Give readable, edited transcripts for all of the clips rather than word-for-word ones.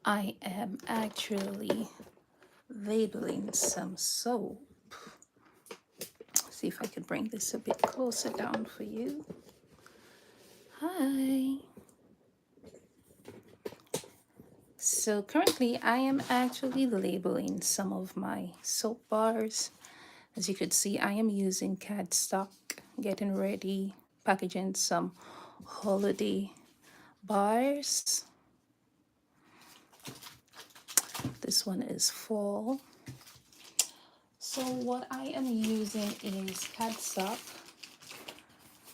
I am actually labeling some soap. See if I could bring this a bit closer down for you. Hi. So currently I am actually labeling some of my soap bars. As you could see, I am using cardstock, getting ready, packaging some holiday bars. This one is fall. So what I am using is cardstock.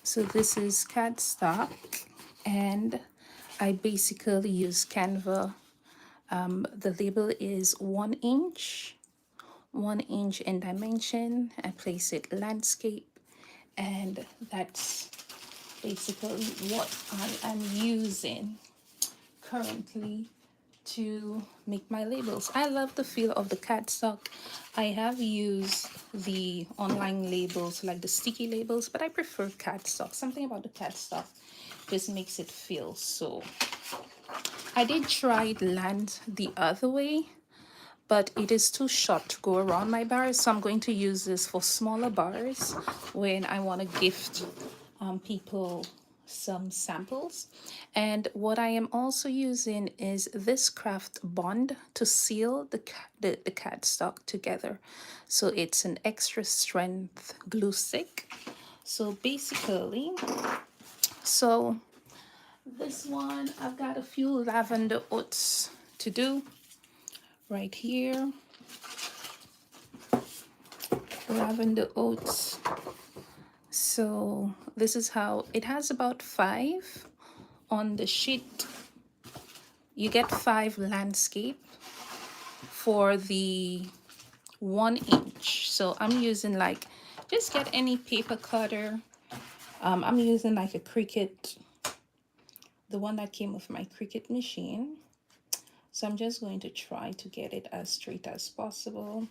So this is cardstock, and I basically use Canva. The label is 1 inch, 1 inch in dimension. I place it landscape, and that's basically what I am using currently to make my labels. I love the feel of the cardstock. I have used the online labels like the sticky labels, but I prefer cardstock. Something about the cardstock just makes it feel so. I did try land the other way, but it is too short to go around my bars, so I'm going to use this for smaller bars when I want to gift people some samples. And what I am also using is this craft bond to seal the cardstock together, so it's an extra strength glue stick. So basically, so this one, I've got a few lavender oats to do right here. Lavender oats. So this is how it has about 5 on the sheet. You get 5 landscape for the 1 inch. So I'm using like, just get any paper cutter. I'm using like a Cricut, the one that came with my Cricut machine. So I'm just going to try to get it as straight as possible.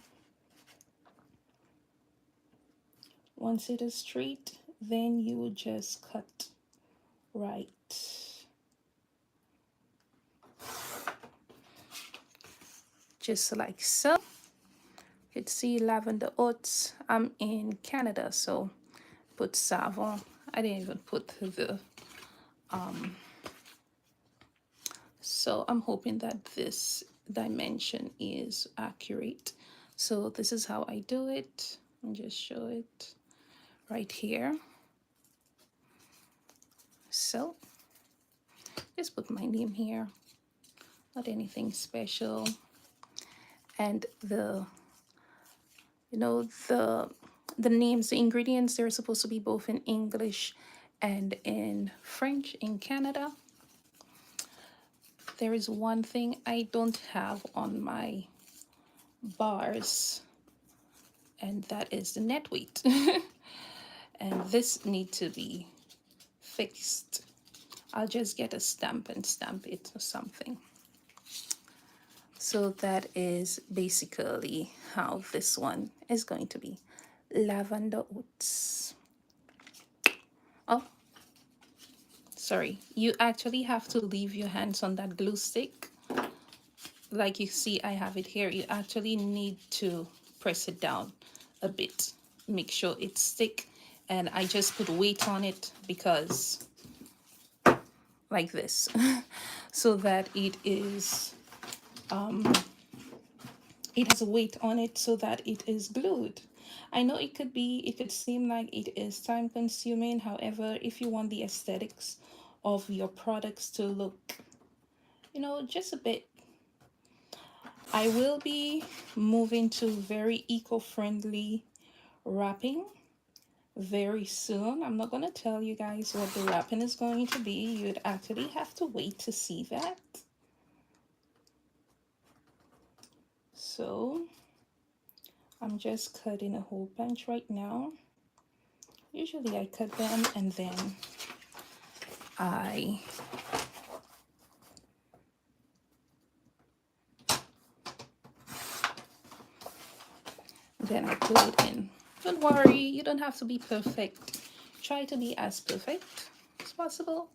Once it is straight, then you will just cut right. Just like so. You could see lavender oats. I'm in Canada, so put savon. I didn't even put the so I'm hoping that this dimension is accurate. So this is how I do it. I'll just show it right here. So just put my name here, not anything special. And the the names, the ingredients, they're supposed to be both in English and in French in Canada. There is one thing I don't have on my bars, and that is the net weight. And this needs to be fixed. I'll just get a stamp and stamp it or something. So that is basically how this one is going to be. Lavender oats. Oh, sorry. You actually have to leave your hands on that glue stick. Like you see, I have it here. You actually need to press it down a bit. Make sure it's stick. And I just put weight on it because like this, so that it is, it has a weight on it so that it is glued. I know it could seem like it is time consuming. However, if you want the aesthetics of your products to look, just a bit. I will be moving to very eco-friendly wrapping very soon. I'm not going to tell you guys what the wrapping is going to be. You'd actually have to wait to see that. So I'm just cutting a whole bunch right now. Usually I cut them and then I put it in. Don't worry, you don't have to be perfect. Try to be as perfect as possible.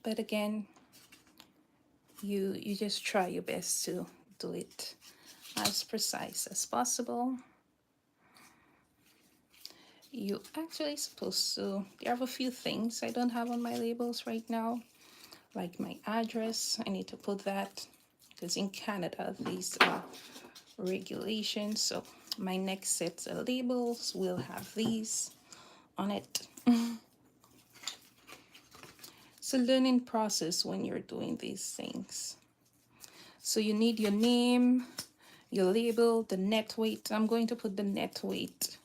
But again, you just try your best to do it as precise as possible. You actually supposed to, there are a few things I don't have on my labels right now, like my address. I need to put that because in Canada these are regulations. So my next set of labels will have these on it. It's a learning process when you're doing these things. So you need your name, your label, the net weight. I'm going to put the net weight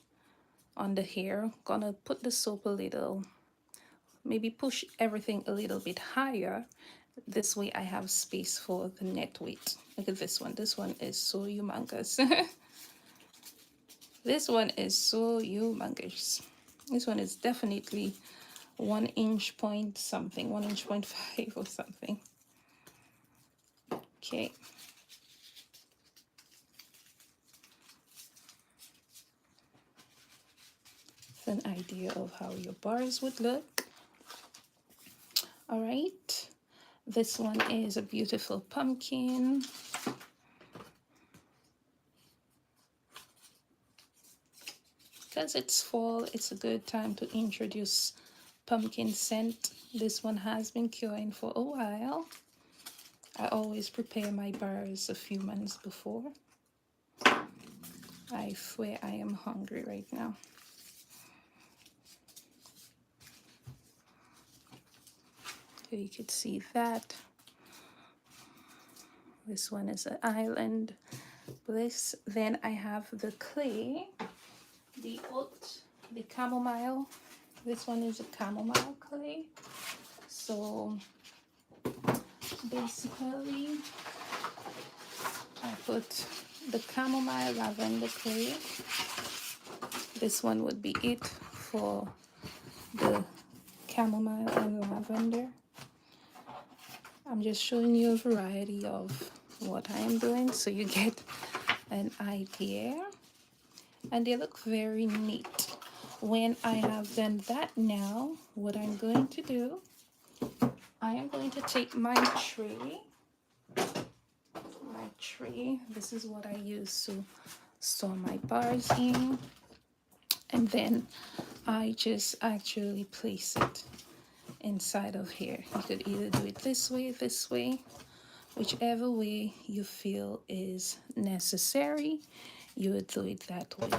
on the hair. Gonna put the soap a little, maybe push everything a little bit higher. This way I have space for the net weight. Look at this one. This one is so humongous. This one is so humongous. This one is definitely 1 inch point something, 1 inch point 5 or something. Okay. An idea of how your bars would look. All right, this one is a beautiful pumpkin. Because it's fall, it's a good time to introduce pumpkin scent. This one has been curing for a while. I always prepare my bars a few months before. I swear I am hungry right now. So you could see that. This one is an island bliss. Then I have the clay, the oat, the chamomile. This one is a chamomile clay. So basically I put the chamomile lavender clay. This one would be it for the chamomile and lavender. I'm just showing you a variety of what I am doing so you get an idea. And they look very neat. When I have done that now, what I'm going to do, I am going to take my tray. This is what I use to store my bars in. And then I just actually place it inside of here. You could either do it this way, whichever way you feel is necessary, you would do it that way.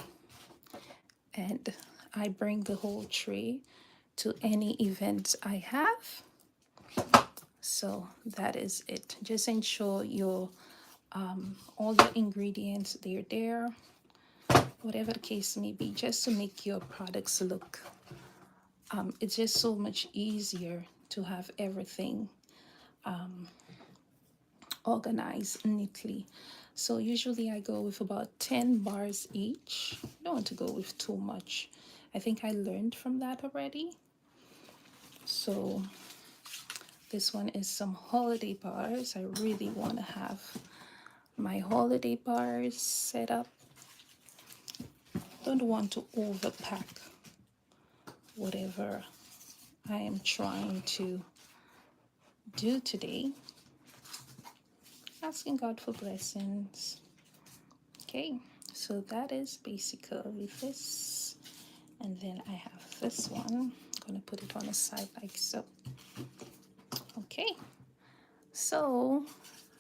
And I bring the whole tray to any event I have. So that is it. Just ensure your all your ingredients, they're there, whatever the case may be, just to make your products look it's just so much easier to have everything organized neatly. So usually I go with about 10 bars each. I don't want to go with too much. I think I learned from that already. So this one is some holiday bars. I really want to have my holiday bars set up. Don't want to overpack whatever I am trying to do today. Asking God for blessings. Okay, so that is basically this. And then I have this one. I'm going to put it on the side like so. Okay, so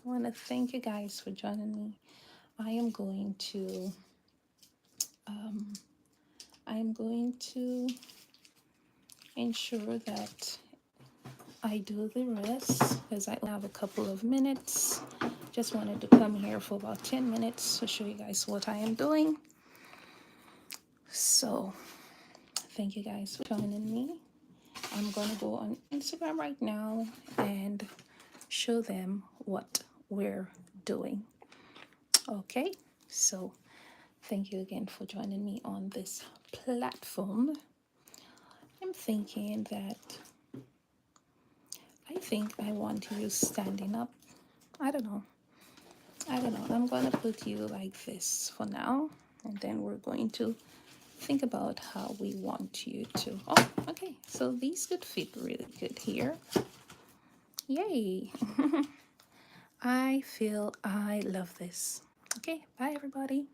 I want to thank you guys for joining me. I am going to ensure that I do the rest because I have a couple of minutes. Just wanted to come here for about 10 minutes to show you guys what I am doing. So thank you guys for joining me. I'm gonna go on Instagram right now and show them what we're doing. Okay, so thank you again for joining me on this platform. I'm thinking that I think I want you standing up. I don't know. I'm going to put you like this for now. And then we're going to think about how we want you to. Oh, okay. So these could fit really good here. Yay. I feel I love this. Okay, bye everybody.